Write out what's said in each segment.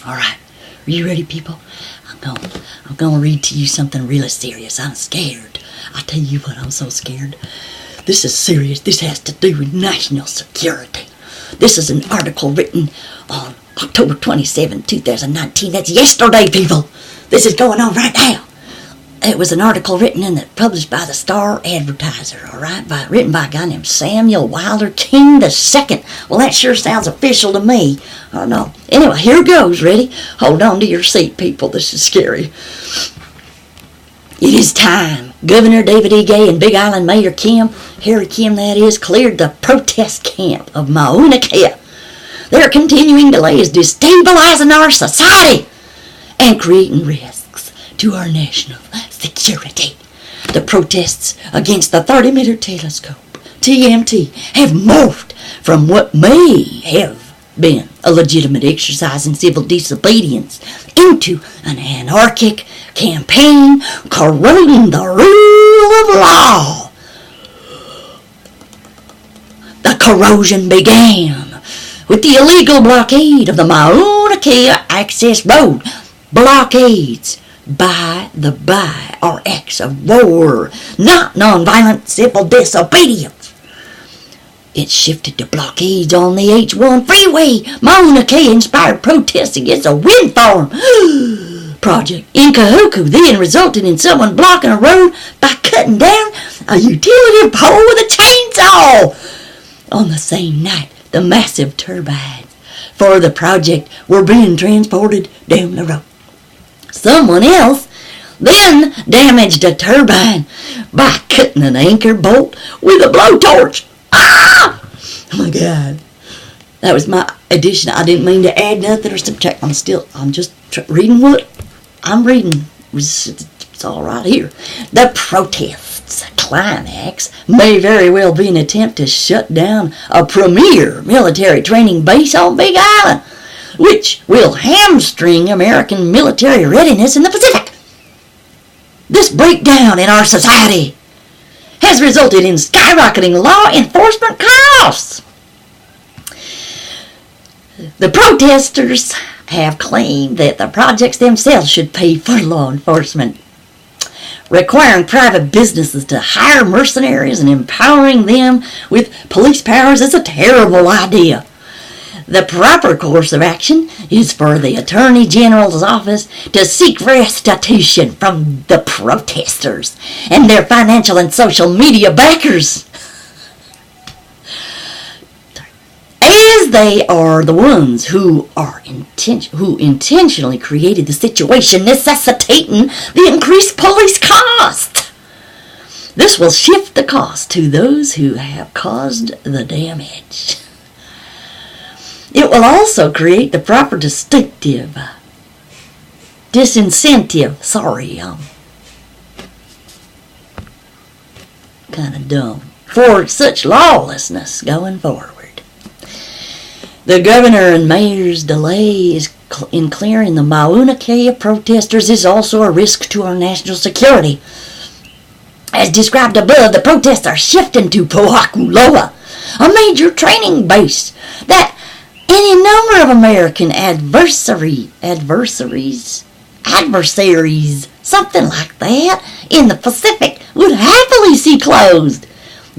All right, are you ready, people? I'm gonna read to you something really serious. I'm scared. I tell you what, I'm so scared. This is serious. This has to do with national security. This is an article written on October 27, 2019. That's yesterday, people. This is going on right now. It was an article published by the Star Advertiser, all right, written by a guy named Samuel Wilder King II. Well, that sure sounds official to me. I know. Anyway, here goes. Ready? Hold on to your seat, people. This is scary. It is time. Governor David E. Gay and Big Island Mayor Harry Kim that is, cleared the protest camp of Mauna Kea. Their continuing delays destabilizing our society and creating risks to our national security. The protests against the 30-meter telescope, TMT, have morphed from what may have been a legitimate exercise in civil disobedience into an anarchic campaign corroding the rule of law. The corrosion began with the illegal blockade of the Mauna Kea access road. Blockades, by the by, are acts of war, not nonviolent civil disobedience. It shifted to blockades on the H1 freeway. Mauna Kea inspired protests against a wind farm project in Kahuku, then resulted in someone blocking a road by cutting down a utility pole with a chainsaw. On the same night, the massive turbines for the project were being transported down the road. Someone else then damaged a turbine by cutting an anchor bolt with a blowtorch. Ah! Oh my God. That was my addition. I didn't mean to add nothing or subtract. I'm just reading what I'm reading. It's all right here. The protests climax may very well be an attempt to shut down a premier military training base on Big Island, which will hamstring American military readiness in the Pacific. This breakdown in our society has resulted in skyrocketing law enforcement costs. The protesters have claimed that the projects themselves should pay for law enforcement. Requiring private businesses to hire mercenaries and empowering them with police powers is a terrible idea. The proper course of action is for the Attorney General's office to seek restitution from the protesters and their financial and social media backers, as they are the ones who intentionally created the situation necessitating the increased police cost. This will shift the cost to those who have caused the damage. It will also create the proper disincentive. Kind of dumb. For such lawlessness going forward. The governor and mayor's delay in clearing the Mauna Kea protesters is also a risk to our national security. As described above, the protests are shifting to Pohakuloa, a major training base that any number of American adversaries, something like that, in the Pacific would happily see closed,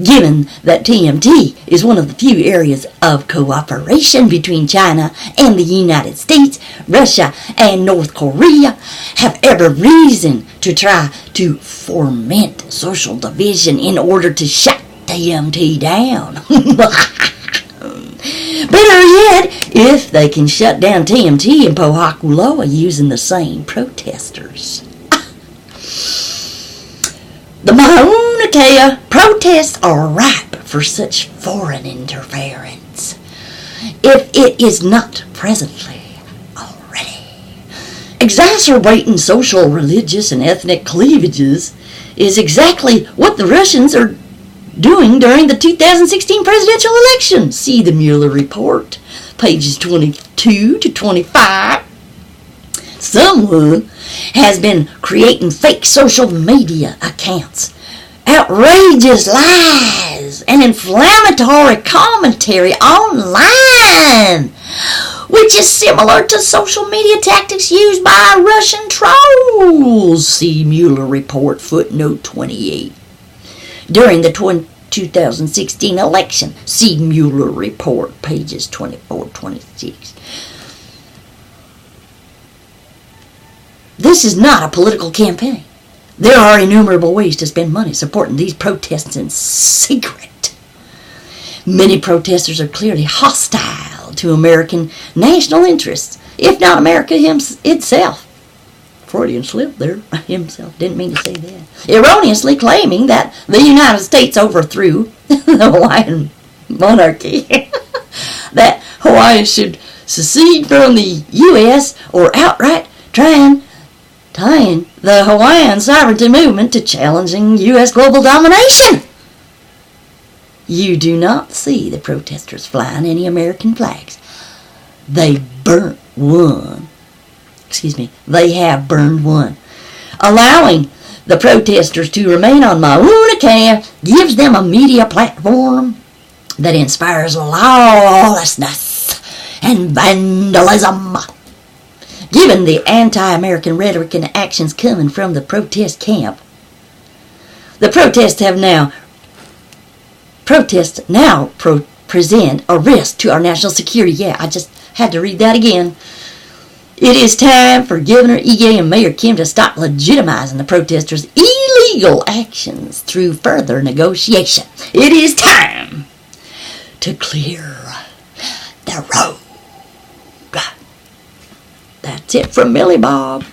given that TMT is one of the few areas of cooperation between China and the United States. Russia and North Korea have every reason to try to foment social division in order to shut TMT down. Better yet, if they can shut down TMT in Pohakuloa using the same protesters. The Mauna Kea protests are ripe for such foreign interference, if it is not presently already. Exacerbating social, religious, and ethnic cleavages is exactly what the Russians are doing during the 2016 presidential election. See the Mueller report, pages 22 to 25. Someone has been creating fake social media accounts, outrageous lies, and inflammatory commentary online which is similar to social media tactics used by Russian trolls. See Mueller report footnote 28. During the 2016 election, see Mueller report pages 24-26. This is not a political campaign. There are innumerable ways to spend money supporting these protests in secret. Many protesters are clearly hostile to American national interests, if not America itself. Freudian slip there, himself, didn't mean to say that. Erroneously claiming that the United States overthrew the Hawaiian monarchy, that Hawaii should secede from the U.S. or outright tying the Hawaiian sovereignty movement to challenging U.S. global domination. You do not see the protesters flying any American flags. They burnt one. They have burned one. Allowing the protesters to remain on Mauna Kea gives them a media platform that inspires lawlessness and vandalism. Given the anti-American rhetoric and actions coming from the protest camp, the protests now present a risk to our national security. Yeah, I just had to read that again. It is time for Governor Ige and Mayor Kim to stop legitimizing the protesters' illegal actions through further negotiation. It is time to clear the road. That's it from Millie Bob.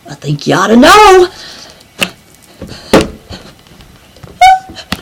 I think you ought to know